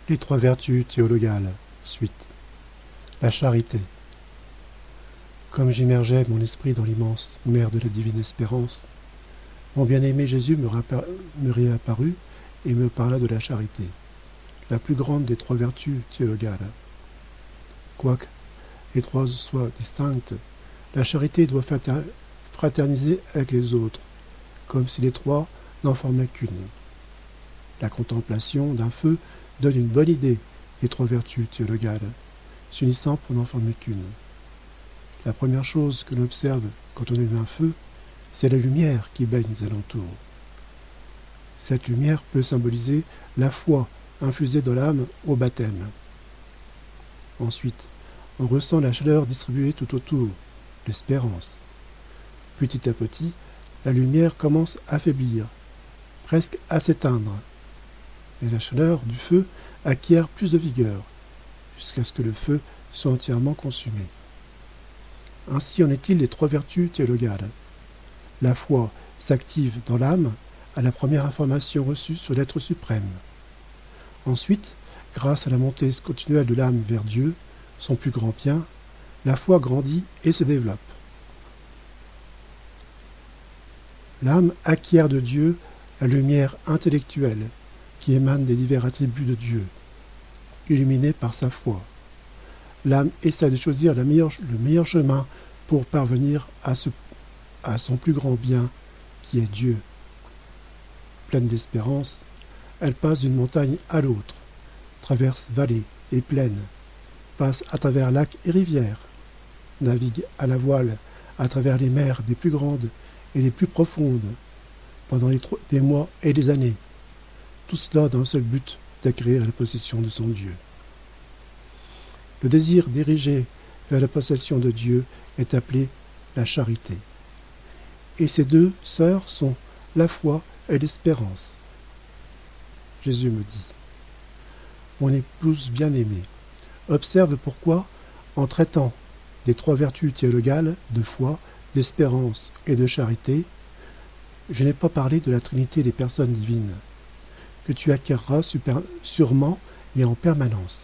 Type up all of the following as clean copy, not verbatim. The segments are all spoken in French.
Les trois vertus théologales. Suite. La charité. Comme j'immergeais mon esprit dans l'immense mer de la divine espérance, mon bien-aimé Jésus me réapparut et me parla de la charité, la plus grande des trois vertus théologales. Quoique les trois soient distinctes, la charité doit fraterniser avec les autres, comme si les trois n'en formaient qu'une. La contemplation d'un feu donne une bonne idée des trois vertus théologales, s'unissant pour n'en former qu'une. La première chose que l'on observe quand on allume un feu, c'est la lumière qui baigne les alentours. Cette lumière peut symboliser la foi infusée dans l'âme au baptême. Ensuite, on ressent la chaleur distribuée tout autour, l'espérance. Petit à petit, la lumière commence à faiblir, presque à s'éteindre, et la chaleur du feu acquiert plus de vigueur, jusqu'à ce que le feu soit entièrement consumé. Ainsi en est-il des trois vertus théologales. La foi s'active dans l'âme à la première information reçue sur l'être suprême. Ensuite, grâce à la montée continuelle de l'âme vers Dieu, son plus grand bien, la foi grandit et se développe. L'âme acquiert de Dieu la lumière intellectuelle qui émane des divers attributs de Dieu, illuminée par sa foi. L'âme essaie de choisir le meilleur chemin pour parvenir à son plus grand bien, qui est Dieu. Pleine d'espérance, elle passe d'une montagne à l'autre, traverse vallées et plaines, passe à travers lacs et rivières, navigue à la voile à travers les mers des plus grandes et les plus profondes, pendant des mois et des années, tout cela dans le seul but d'acquérir la possession de son Dieu. Le désir dirigé vers la possession de Dieu est appelé la charité. Et ces deux sœurs sont la foi et l'espérance. Jésus me dit, mon épouse bien-aimée, observe pourquoi, en traitant des trois vertus théologales de foi, d'espérance et de charité, je n'ai pas parlé de la Trinité des personnes divines, que tu acquerras sûrement et en permanence.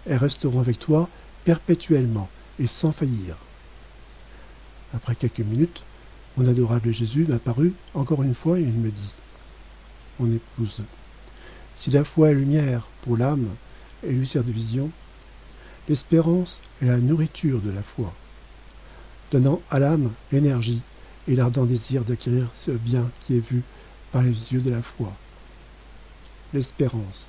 Elles resteront avec toi perpétuellement et sans faillir. Après quelques minutes, mon adorable Jésus m'apparut encore une fois et il me dit, mon épouse, si la foi est lumière pour l'âme et lui sert de vision, l'espérance est la nourriture de la foi, donnant à l'âme l'énergie et l'ardent désir d'acquérir ce bien qui est vu par les yeux de la foi. L'espérance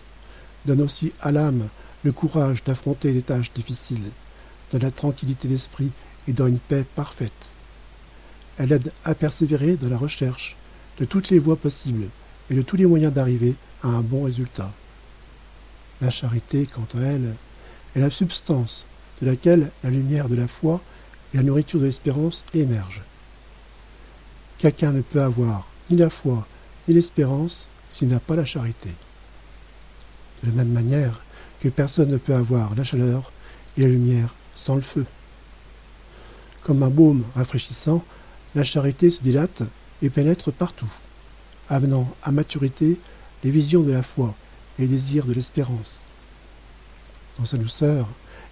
donne aussi à l'âme le courage d'affronter les tâches difficiles, dans la tranquillité d'esprit et dans une paix parfaite. Elle aide à persévérer dans la recherche de toutes les voies possibles et de tous les moyens d'arriver à un bon résultat. La charité, quant à elle, est la substance de laquelle la lumière de la foi et la nourriture de l'espérance émergent. Quelqu'un ne peut avoir ni la foi ni l'espérance s'il n'a pas la charité. De la même manière que personne ne peut avoir la chaleur et la lumière sans le feu. Comme un baume rafraîchissant, la charité se dilate et pénètre partout, amenant à maturité les visions de la foi et les désirs de l'espérance. Dans sa douceur,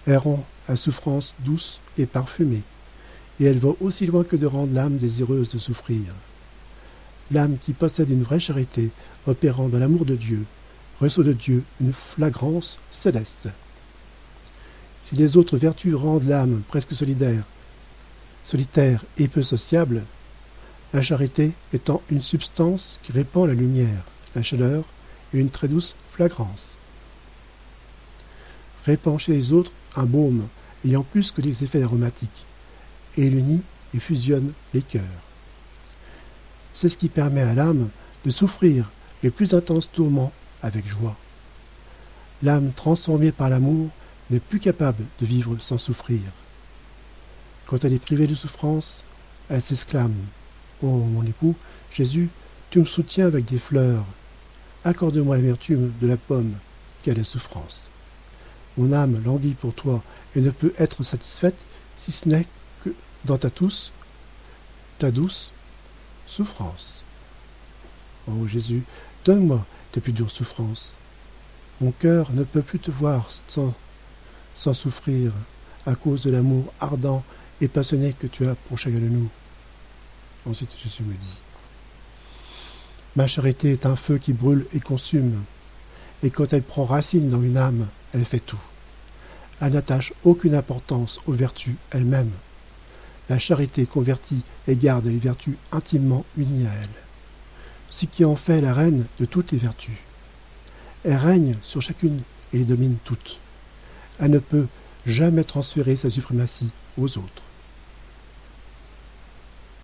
elle rend la souffrance douce et parfumée, et elle va aussi loin que de rendre l'âme désireuse de souffrir. L'âme qui possède une vraie charité, opérant dans l'amour de Dieu, reçoit de Dieu une flagrance céleste. Si les autres vertus rendent l'âme presque solitaire et peu sociable, la charité étant une substance qui répand la lumière, la chaleur et une très douce flagrance. Répand chez les autres un baume ayant plus que des effets aromatiques, et il unit et fusionne les cœurs. C'est ce qui permet à l'âme de souffrir les plus intenses tourments avec joie. L'âme transformée par l'amour n'est plus capable de vivre sans souffrir. Quand elle est privée de souffrance, elle s'exclame « Oh, mon époux, Jésus, tu me soutiens avec des fleurs. Accorde-moi l'amertume de la pomme qu'est la souffrance. Mon âme languit pour toi et ne peut être satisfaite si ce n'est que dans ta douce souffrance. Oh Jésus, donne-moi tes plus dures souffrances. Mon cœur ne peut plus te voir sans souffrir, à cause de l'amour ardent et passionné que tu as pour chacun de nous. Ensuite Jésus me dit, ma charité est un feu qui brûle et consume, et quand elle prend racine dans une âme, elle fait tout. Elle n'attache aucune importance aux vertus elles-mêmes. La charité convertit et garde les vertus intimement unies à elle, ce qui en fait la reine de toutes les vertus. Elle règne sur chacune et les domine toutes. Elle ne peut jamais transférer sa suprématie aux autres.